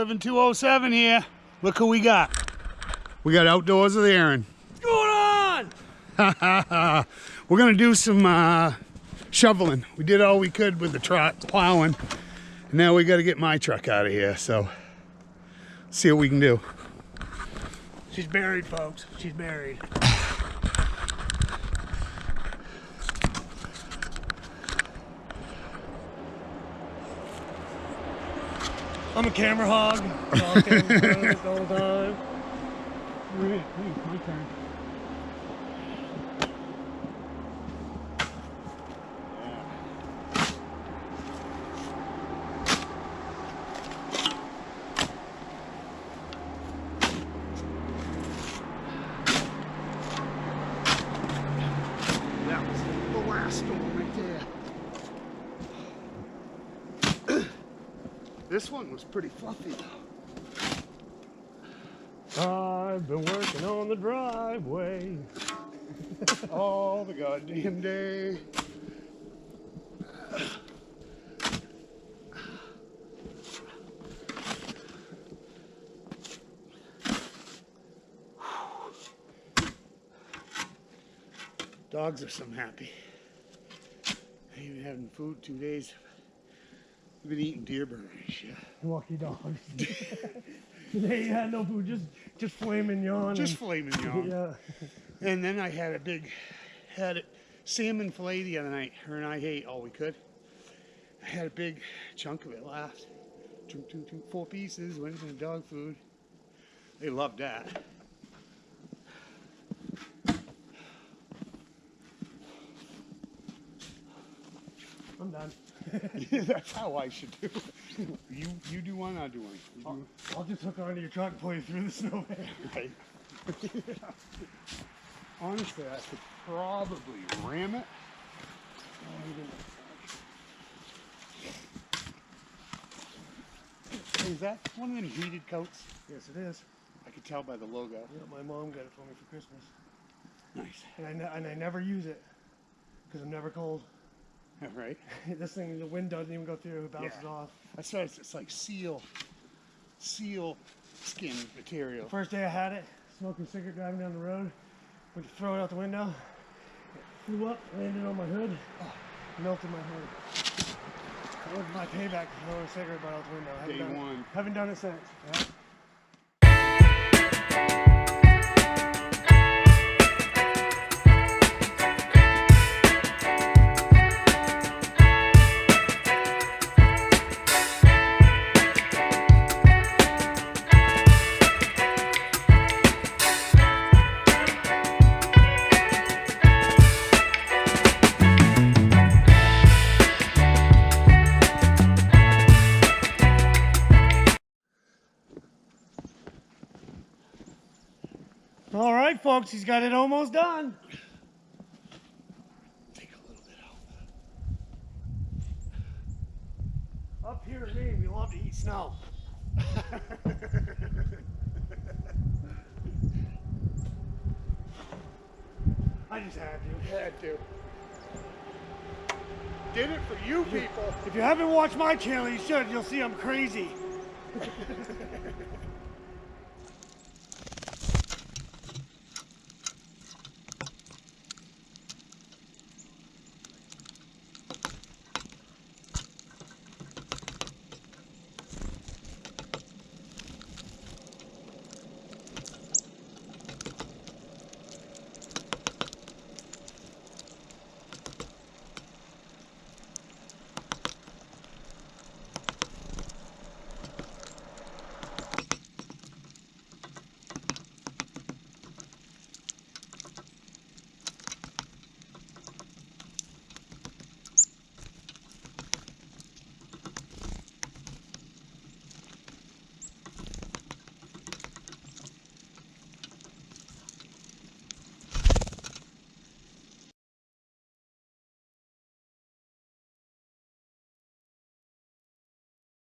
7207 here. Look who we got. We got Outdoors with Aaron. What's going on? We're gonna do some shoveling. We did all we could with the truck plowing. And now we gotta get my truck out of here, so see what we can do. She's buried, folks. She's buried. I'm a camera hog. All camera all the time. My turn. That was the last storm right there. This one was pretty fluffy though. I've been working on the driveway. All the goddamn day. Dogs are some happy. I ain't been having food 2 days. We've been eating deer burgers. Yeah. Lucky dogs. They had no food, just filet mignon. Just filet mignon. Yeah. And then I had salmon filet the other night. Her and I ate all we could. I had a big chunk of it left. 4 pieces, went into dog food. They loved that. I'm done. That's how I should do. You do one, I'll do one. I'll just hook onto your truck and pull you through the snow. Right. Honestly, I could probably ram it. Hey, is that one of them heated coats? Yes, it is. I could tell by the logo. Yeah, my mom got it for me for Christmas. Nice. And I never use it because I'm never cold. Right? This thing, the wind doesn't even go through, it bounces off. That's why it's like seal skin material. First day I had it, smoking a cigarette driving down the road, went to throw it out the window, it flew up, landed on my hood, melted my hood. That was my payback for throwing a cigarette butt out the window. Day one. Haven't done it since. Yeah. All right, folks, he's got it almost done. Take a little bit out. Up here in Maine, we love to eat snow. I just had to. Had to. Did it for you people. If you haven't watched my channel, you should. You'll see I'm crazy.